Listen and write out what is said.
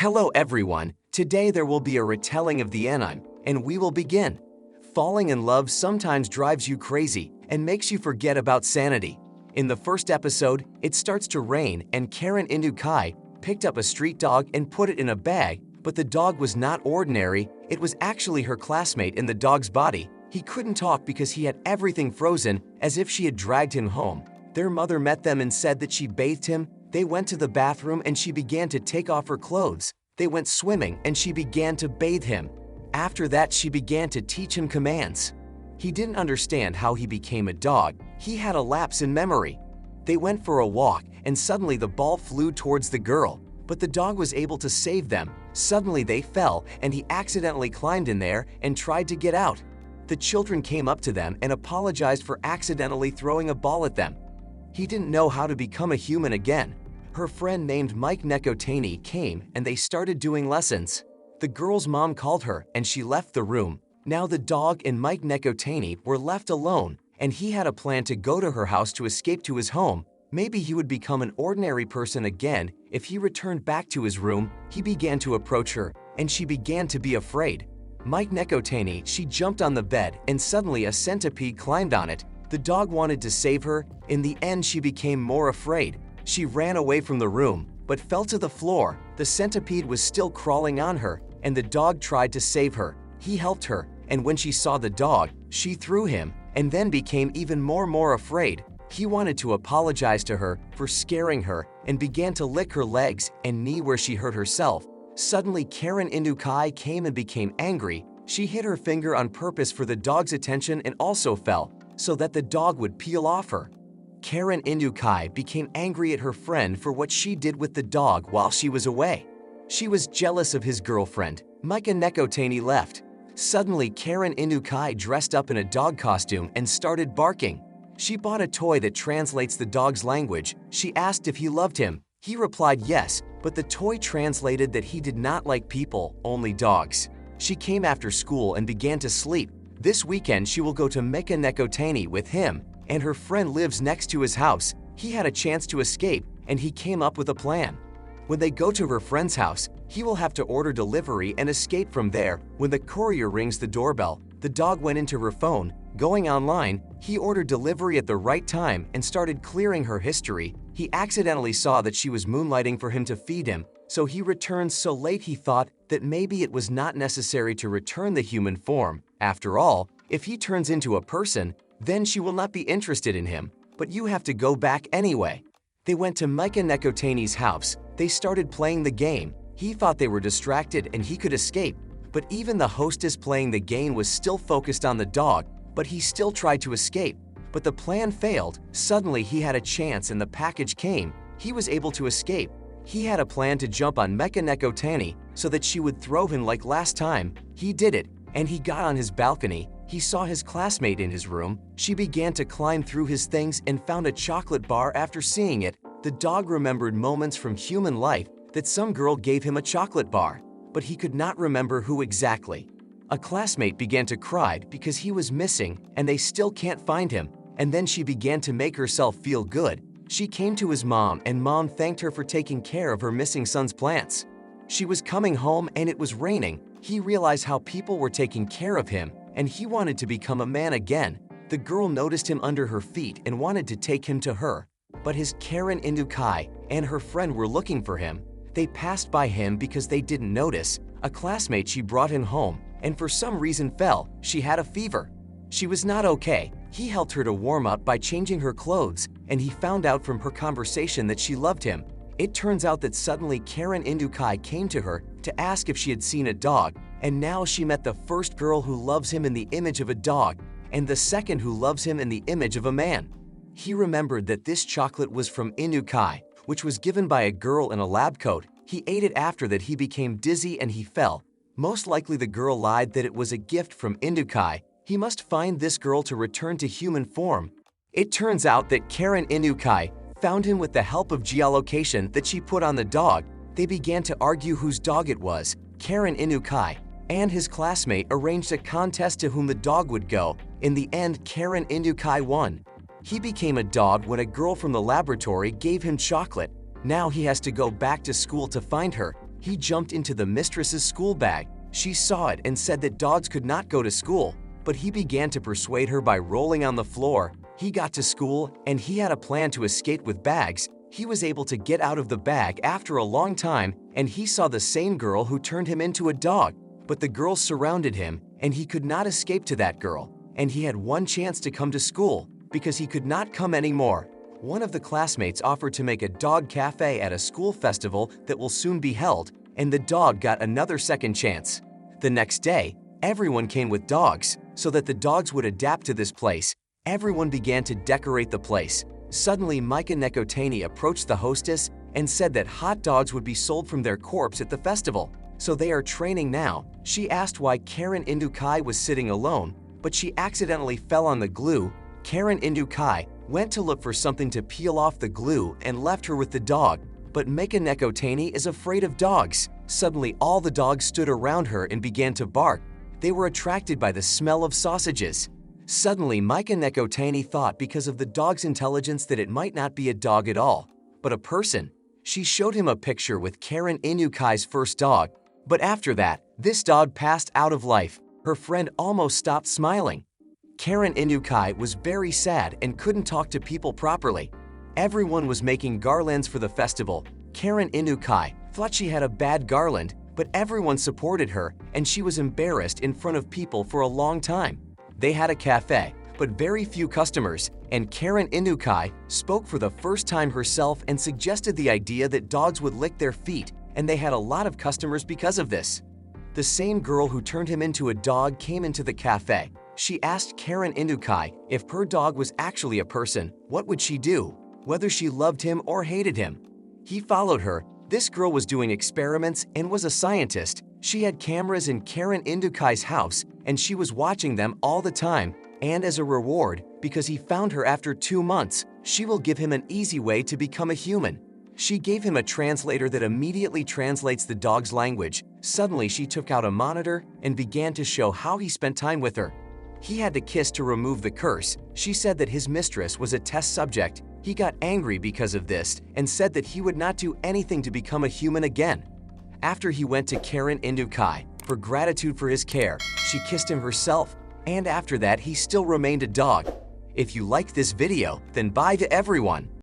Hello everyone, today there will be a retelling of the anime, and we will begin. Falling in love sometimes drives you crazy and makes you forget about sanity. In the first episode, it starts to rain and Karen Inukai picked up a street dog and put it in a bag, but the dog was not ordinary, it was actually her classmate in the dog's body. He couldn't talk because he had everything frozen as if she had dragged him home. Their mother met them and said that she bathed him. They went to the bathroom and she began to take off her clothes. They went swimming and she began to bathe him. After that, she began to teach him commands. He didn't understand how he became a dog. He had a lapse in memory. They went for a walk and suddenly the ball flew towards the girl, but the dog was able to save them. Suddenly they fell and he accidentally climbed in there and tried to get out. The children came up to them and apologized for accidentally throwing a ball at them. He didn't know how to become a human again. Her friend named Mike Nekotani came and they started doing lessons. The girl's mom called her and she left the room. Now the dog and Mike Nekotani were left alone and he had a plan to go to her house to escape to his home. Maybe he would become an ordinary person again if he returned back to his room. He began to approach her and she began to be afraid. Mike Nekotani, she jumped on the bed and suddenly a centipede climbed on it. The dog wanted to save her. In the end, she became more afraid. She ran away from the room, but fell to the floor. The centipede was still crawling on her, and the dog tried to save her. He helped her, and when she saw the dog, she threw him, and then became even more afraid. He wanted to apologize to her for scaring her, and began to lick her legs and knee where she hurt herself. Suddenly, Karen Inukai came and became angry. She hit her finger on purpose for the dog's attention and also fell, so that the dog would peel off her. Karen Inukai became angry at her friend for what she did with the dog while she was away. She was jealous of his girlfriend. Micah Nekotani left. Suddenly, Karen Inukai dressed up in a dog costume and started barking. She bought a toy that translates the dog's language. She asked if he loved him. He replied yes, but the toy translated that he did not like people, only dogs. She came after school and began to sleep. This weekend, she will go to Micah Nekotani with him, and her friend lives next to his house. He had a chance to escape, and he came up with a plan. When they go to her friend's house, he will have to order delivery and escape from there. When the courier rings the doorbell, the dog went into her phone. Going online, he ordered delivery at the right time and started clearing her history. He accidentally saw that she was moonlighting for him to feed him, so he returned so late he thought that maybe it was not necessary to return the human form. After all, if he turns into a person, then she will not be interested in him, but you have to go back anyway. They went to Micah Nekotani's house. They started playing the game. He thought they were distracted and he could escape, but even the hostess playing the game was still focused on the dog, but he still tried to escape. But the plan failed. Suddenly he had a chance and the package came. He was able to escape. He had a plan to jump on Micah Nekotani so that she would throw him like last time. He did it, and he got on his balcony. He saw his classmate in his room. She began to climb through his things and found a chocolate bar after seeing it. The dog remembered moments from human life that some girl gave him a chocolate bar, but he could not remember who exactly. A classmate began to cry because he was missing and they still can't find him. And then she began to make herself feel good. She came to his mom and mom thanked her for taking care of her missing son's plants. She was coming home and it was raining. He realized how people were taking care of him and he wanted to become a man again. The girl noticed him under her feet and wanted to take him to her. But his Karen Inukai and her friend were looking for him. They passed by him because they didn't notice. A classmate, she brought him home and for some reason fell. She had a fever. She was not okay. He helped her to warm up by changing her clothes and he found out from her conversation that she loved him. It turns out that suddenly Karen Inukai came to her to ask if she had seen a dog, and now she met the first girl who loves him in the image of a dog and the second who loves him in the image of a man. He remembered that this chocolate was from Inukai, which was given by a girl in a lab coat. He ate it after that he became dizzy and he fell. Most likely the girl lied that it was a gift from Inukai. He must find this girl to return to human form. It turns out that Karen Inukai found him with the help of geolocation that she put on the dog. They began to argue whose dog it was. Karen Inukai and his classmate arranged a contest to whom the dog would go. In the end, Karen Inukai won. He became a dog when a girl from the laboratory gave him chocolate. Now he has to go back to school to find her. He jumped into the mistress's school bag. She saw it and said that dogs could not go to school, but he began to persuade her by rolling on the floor. He got to school and he had a plan to escape with bags. He was able to get out of the bag after a long time, and he saw the same girl who turned him into a dog. But the girls surrounded him and he could not escape to that girl. And he had one chance to come to school because he could not come anymore. One of the classmates offered to make a dog cafe at a school festival that will soon be held, and the dog got another second chance. The next day, everyone came with dogs so that the dogs would adapt to this place. Everyone began to decorate the place. Suddenly, Micah Nekotani approached the hostess and said that hot dogs would be sold from their corpse at the festival. So they are training now. She asked why Karen Inukai was sitting alone, but she accidentally fell on the glue. Karen Inukai went to look for something to peel off the glue and left her with the dog. But Micah Nekotani is afraid of dogs. Suddenly, all the dogs stood around her and began to bark. They were attracted by the smell of sausages. Suddenly, Micah Nekotani thought because of the dog's intelligence that it might not be a dog at all, but a person. She showed him a picture with Karen Inukai's first dog. But after that, this dog passed out of life. Her friend almost stopped smiling. Karen Inukai was very sad and couldn't talk to people properly. Everyone was making garlands for the festival. Karen Inukai thought she had a bad garland, but everyone supported her and she was embarrassed in front of people for a long time. They had a cafe, but very few customers, and Karen Inukai spoke for the first time herself and suggested the idea that dogs would lick their feet, and they had a lot of customers because of this. The same girl who turned him into a dog came into the cafe. She asked Karen Inukai if her dog was actually a person, what would she do, whether she loved him or hated him. He followed her. This girl was doing experiments and was a scientist. She had cameras in Karen Indukai's house and she was watching them all the time. And as a reward, because he found her after 2 months, she will give him an easy way to become a human. She gave him a translator that immediately translates the dog's language. Suddenly, she took out a monitor and began to show how he spent time with her. He had to kiss to remove the curse. She said that his mistress was a test subject. He got angry because of this and said that he would not do anything to become a human again. After he went to Karen Indukai for gratitude for his care, she kissed him herself, and after that he still remained a dog. If you liked this video, then bye to everyone.